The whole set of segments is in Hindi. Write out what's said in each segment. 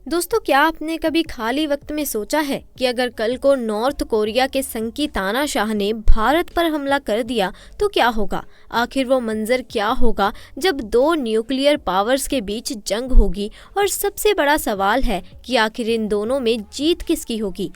दोस्तों, क्या आपने कभी खाली वक्त में सोचा है कि अगर कल को नॉर्थ कोरिया के संकी तानाशाह ने भारत पर हमला कर दिया तो क्या होगा। आखिर वो मंजर क्या होगा जब दो न्यूक्लियर पावर्स के बीच जंग होगी। और सबसे बड़ा सवाल है कि आखिर इन दोनों में जीत किसकी होगी।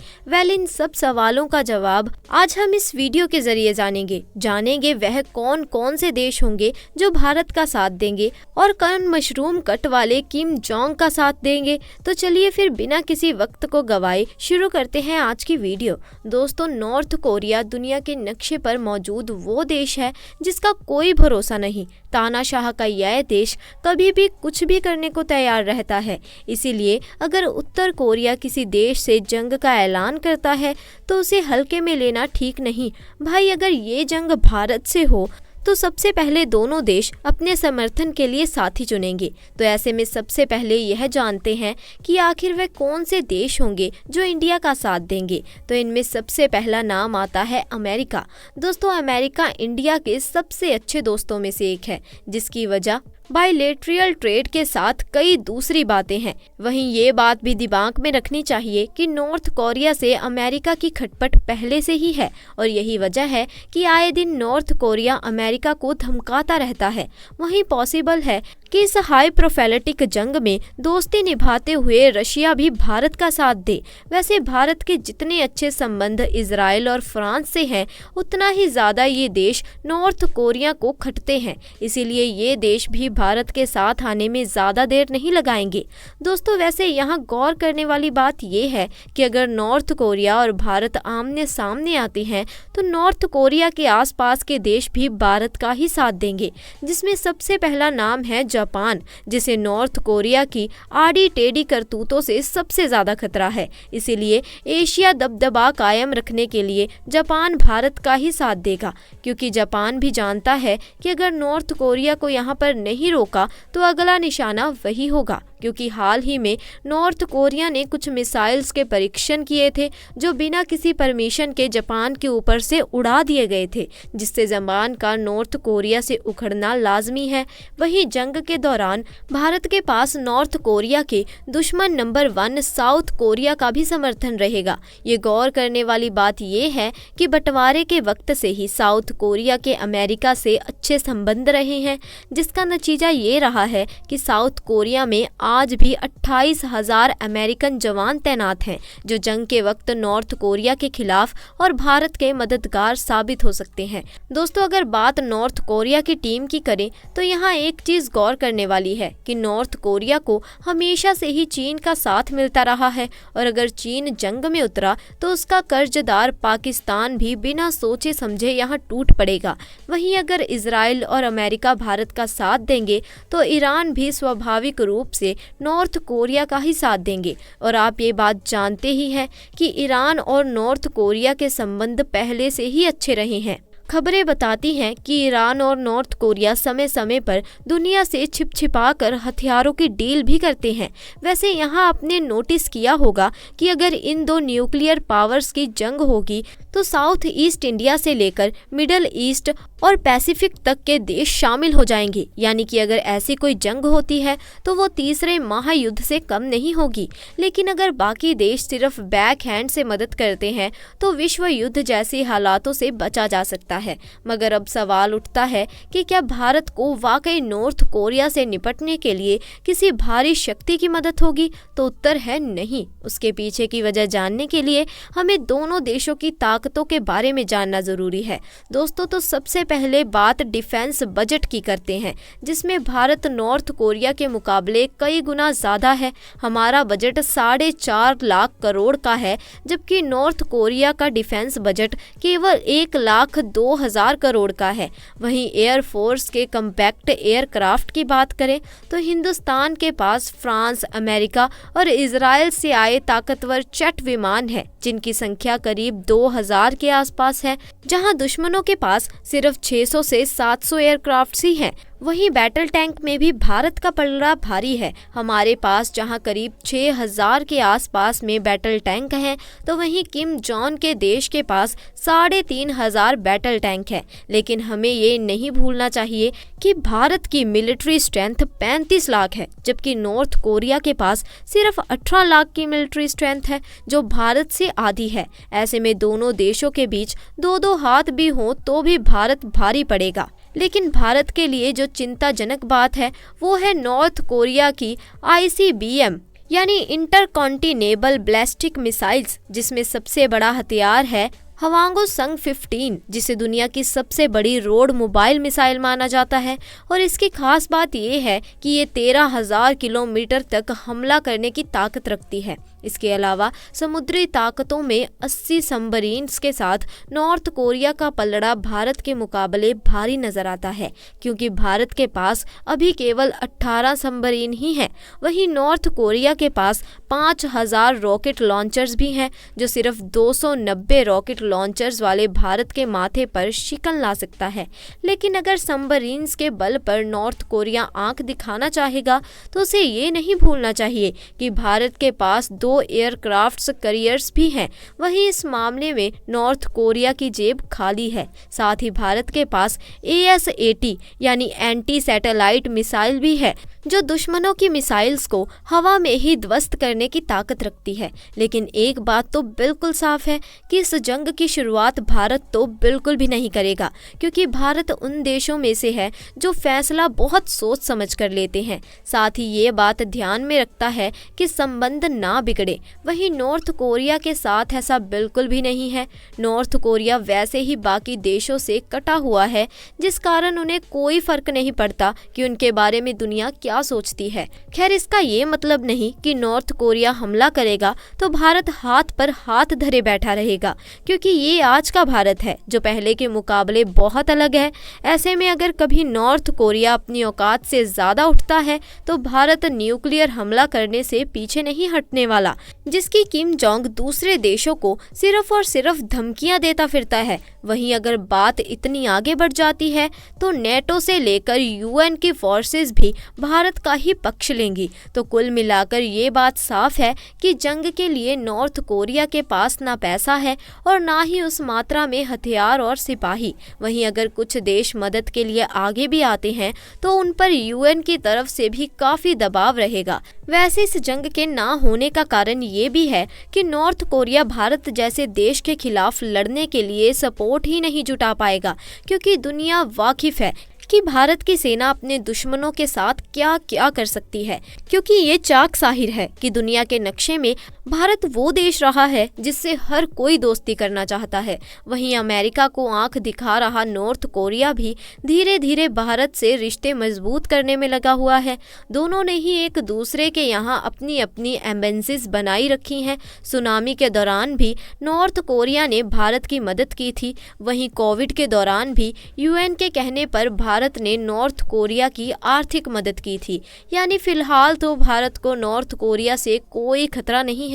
इन सब सवालों का जवाब आज हम इस वीडियो के जरिए जानेंगे वह कौन कौन से देश होंगे जो भारत का साथ देंगे और कौन मशरूम कट वाले किम जोंग का साथ देंगे। तो चलिए फिर बिना किसी वक्त को गवाए शुरू करते हैं आज की वीडियो। दोस्तों, नॉर्थ कोरिया दुनिया के नक्शे पर मौजूद वो देश है जिसका कोई भरोसा नहीं। तानाशाह का यह देश कभी भी कुछ भी करने को तैयार रहता है। इसीलिए अगर उत्तर कोरिया किसी देश से जंग का ऐलान करता है तो उसे हल्के में लेना ठीक नहीं। भाई, अगर ये जंग भारत से हो तो सबसे पहले दोनों देश अपने समर्थन के लिए साथी चुनेंगे। तो ऐसे में सबसे पहले यह जानते हैं कि आखिर वे कौन से देश होंगे जो इंडिया का साथ देंगे। तो इनमें सबसे पहला नाम आता है अमेरिका। दोस्तों, अमेरिका इंडिया के सबसे अच्छे दोस्तों में से एक है, जिसकी वजह बायलैटरल ट्रेड के साथ कई दूसरी बातें हैं। वहीं ये बात भी दिमाग में रखनी चाहिए कि नॉर्थ कोरिया से अमेरिका की खटपट पहले से ही है और यही वजह है कि आए दिन नॉर्थ कोरिया अमेरिका को धमकाता रहता है। वहीं पॉसिबल है कि इस हाई प्रोफाइलिटिक जंग में दोस्ती निभाते हुए रशिया भी भारत का साथ दे। वैसे भारत के जितने अच्छे संबंध इजराइल और फ्रांस से हैं, उतना ही ज़्यादा ये देश नॉर्थ कोरिया को खटते हैं। इसीलिए ये देश भी भारत के साथ आने में ज़्यादा देर नहीं लगाएंगे। दोस्तों, वैसे यहाँ गौर करने वाली बात ये है कि अगर नॉर्थ कोरिया और भारत आमने सामने आते हैं तो नॉर्थ कोरिया के आसपास के देश भी भारत का ही साथ देंगे, जिसमें सबसे पहला नाम है जापान, जिसे नॉर्थ कोरिया की आड़ी टेढ़ी करतूतों से सबसे ज़्यादा खतरा है। इसीलिए एशिया दबदबा कायम रखने के लिए जापान भारत का ही साथ देगा, क्योंकि जापान भी जानता है कि अगर नॉर्थ कोरिया को यहाँ पर नहीं रोका तो अगला निशाना वही होगा। क्योंकि हाल ही में नॉर्थ कोरिया ने कुछ मिसाइल्स के परीक्षण किए थे जो बिना किसी परमिशन के जापान के ऊपर से उड़ा दिए गए थे, जिससे जापान का नॉर्थ कोरिया से उखड़ना लाजमी है। वहीं जंग के दौरान भारत के पास नॉर्थ कोरिया के दुश्मन नंबर 1 साउथ कोरिया का भी समर्थन रहेगा। ये गौर करने वाली बात यह है कि बंटवारे के वक्त से ही साउथ कोरिया के अमेरिका से अच्छे संबंध रहे हैं, जिसका नतीजा ये रहा है कि साउथ कोरिया में आज भी 28,000 अमेरिकन जवान तैनात हैं, जो जंग के वक्त नॉर्थ कोरिया के खिलाफ और भारत के मददगार साबित हो सकते हैं। दोस्तों, अगर बात नॉर्थ कोरिया की टीम की करें तो यहाँ एक चीज़ गौर करने वाली है कि नॉर्थ कोरिया को हमेशा से ही चीन का साथ मिलता रहा है और अगर चीन जंग में उतरा तो उसका कर्जदार पाकिस्तान भी बिना सोचे समझे यहाँ टूट पड़ेगा। वहीं अगर इजराइल और अमेरिका भारत का साथ देंगे तो ईरान भी स्वाभाविक रूप से नॉर्थ कोरिया का ही साथ देंगे। और आप ये बात जानते ही हैं कि ईरान और नॉर्थ कोरिया के संबंध पहले से ही अच्छे रहे हैं। खबरें बताती हैं कि ईरान और नॉर्थ कोरिया समय समय पर दुनिया से छिपा कर हथियारों की डील भी करते हैं। वैसे यहाँ आपने नोटिस किया होगा कि अगर इन दो न्यूक्लियर पावर्स की जंग होगी तो साउथ ईस्ट इंडिया से लेकर मिडल ईस्ट और पैसिफिक तक के देश शामिल हो जाएंगे। यानी कि अगर ऐसी कोई जंग होती है तो वो तीसरे महायुद्ध से कम नहीं होगी। लेकिन अगर बाकी देश सिर्फ बैक हैंड से मदद करते हैं तो विश्व युद्ध जैसे हालातों से बचा जा सकता है। मगर अब सवाल उठता है कि क्या भारत को वाकई नॉर्थ कोरिया से निपटने के लिए किसी भारी शक्ति की मदद होगी? तो उत्तर है नहीं। उसके पीछे की वजह जानने के लिए हमें दोनों देशों की ताकतों के बारे में जानना जरूरी है। दोस्तों, तो सबसे पहले बात डिफेंस बजट की करते हैं, जिसमें भारत नॉर्थ कोरिया के मुकाबले कई गुना ज्यादा है। हमारा बजट 4.5 लाख करोड़ का है, जबकि नॉर्थ कोरिया का डिफेंस बजट केवल 1,02,000 करोड़ का है। वहीं एयरफोर्स के कम्पैक्ट एयरक्राफ्ट की बात करें तो हिंदुस्तान के पास फ्रांस, अमेरिका और इजराइल से आए ताकतवर जेट विमान है, जिनकी संख्या करीब 2000 के आसपास है, जहां दुश्मनों के पास सिर्फ 600 से 700 एयरक्राफ्ट ही हैं। वहीं बैटल टैंक में भी भारत का पलड़ा भारी है। हमारे पास जहां करीब 6000 के आसपास में बैटल टैंक हैं, तो वहीं किम जॉन के देश के पास 3500 बैटल टैंक है। लेकिन हमें ये नहीं भूलना चाहिए कि भारत की मिलिट्री स्ट्रेंथ 35 लाख है, जबकि नॉर्थ कोरिया के पास सिर्फ 18 लाख की मिलिट्री स्ट्रेंथ है, जो भारत से आधी है। ऐसे में दोनों देशों के बीच दो दो हाथ भी हों तो भी भारत भारी पड़ेगा। लेकिन भारत के लिए जो चिंताजनक बात है वो है नॉर्थ कोरिया की ICBM यानी इंटरकॉन्टिनेबल बैलिस्टिक मिसाइल्स, जिसमें सबसे बड़ा हथियार है हवांगो-संग 15, जिसे दुनिया की सबसे बड़ी रोड मोबाइल मिसाइल माना जाता है। और इसकी खास बात यह है कि ये 13,000 किलोमीटर तक हमला करने की ताकत रखती है। इसके अलावा समुद्री ताकतों में 80 सबमरीन्स के साथ नॉर्थ कोरिया का पलड़ा भारत के मुकाबले भारी नजर आता है, क्योंकि भारत के पास अभी केवल 18 सबमरीन ही हैं। वहीं नॉर्थ कोरिया के पास 5000 रॉकेट लॉन्चर्स भी हैं, जो सिर्फ 290 रॉकेट लॉन्चर्स वाले भारत के माथे पर शिकन ला सकता है। लेकिन अगर सबमरीन्स के बल पर नॉर्थ कोरिया आंख दिखाना चाहेगा तो उसे ये नहीं भूलना चाहिए कि भारत के पास 2 एयरक्राफ्ट कैरियर्स भी हैं। वहीं इस मामले में नॉर्थ कोरिया की जेब खाली है। साथ ही भारत के पास AS-80 यानी एंटी सैटेलाइट मिसाइल भी है, जो दुश्मनों की मिसाइल्स को हवा में ही ध्वस्त करने की ताकत रखती है। लेकिन एक बात तो बिल्कुल साफ है कि इस जंग की शुरुआत भारत तो बिल्कुल भी नहीं करेगा, क्योंकि भारत उन देशों में से है जो फैसला बहुत सोच समझ कर लेते हैं। साथ ही ये बात ध्यान में रखता है कि संबंध ना बिगड़े। वहीं नॉर्थ कोरिया के साथ ऐसा बिल्कुल भी नहीं है। नॉर्थ कोरिया वैसे ही बाकी देशों से कटा हुआ है, जिस कारण उन्हें कोई फर्क नहीं पड़ता कि उनके बारे में दुनिया क्या सोचती है। खैर, इसका ये मतलब नहीं कि नॉर्थ कोरिया हमला करेगा तो भारत हाथ पर हाथ धरे बैठा रहेगा, क्योंकि ये आज का भारत है जो पहले के मुकाबले बहुत अलग है। ऐसे में अगर कभी नॉर्थ कोरिया अपनी औकात से ज्यादा उठता है तो भारत न्यूक्लियर हमला करने से पीछे नहीं हटने वाला, जिसकी किम जोंग दूसरे देशों को सिर्फ और सिर्फ धमकियां देता फिरता है। वहीं अगर बात इतनी आगे बढ़ जाती है तो नेटो से लेकर UN की फोर्सेस भी भारत का ही पक्ष लेंगी। तो कुल मिलाकर ये बात साफ है कि जंग के लिए नॉर्थ कोरिया के पास ना पैसा है और ना ही उस मात्रा में हथियार और सिपाही। वहीं अगर कुछ देश मदद के लिए आगे भी आते हैं तो उन पर UN की तरफ से भी काफी दबाव रहेगा। वैसे इस जंग के ना होने का कारण ये भी है कि नॉर्थ कोरिया भारत जैसे देश के खिलाफ लड़ने के लिए सपोर्ट ही नहीं जुटा पाएगा, क्योंकि दुनिया वाकिफ है कि भारत की सेना अपने दुश्मनों के साथ क्या क्या कर सकती है, क्योंकि ये चाक साहिर है कि दुनिया के नक्शे में भारत वो देश रहा है जिससे हर कोई दोस्ती करना चाहता है। वहीं अमेरिका को आंख दिखा रहा नॉर्थ कोरिया भी धीरे धीरे भारत से रिश्ते मजबूत करने में लगा हुआ है। दोनों ने ही एक दूसरे के यहाँ अपनी अपनी एम्बेसीज बनाई रखी हैं। सुनामी के दौरान भी नॉर्थ कोरिया ने भारत की मदद की थी। वहीं कोविड के दौरान भी UN के कहने पर भारत ने नॉर्थ कोरिया की आर्थिक मदद की थी। यानी फिलहाल तो भारत को नॉर्थ कोरिया से कोई खतरा नहीं है।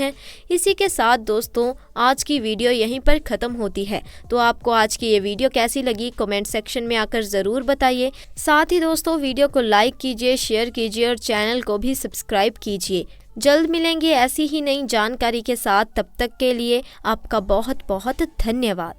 इसी के साथ दोस्तों आज की वीडियो यहीं पर ख़त्म होती है। तो आपको आज की ये वीडियो कैसी लगी कमेंट सेक्शन में आकर ज़रूर बताइए। साथ ही दोस्तों वीडियो को लाइक कीजिए, शेयर कीजिए और चैनल को भी सब्सक्राइब कीजिए। जल्द मिलेंगे ऐसी ही नई जानकारी के साथ। तब तक के लिए आपका बहुत बहुत धन्यवाद।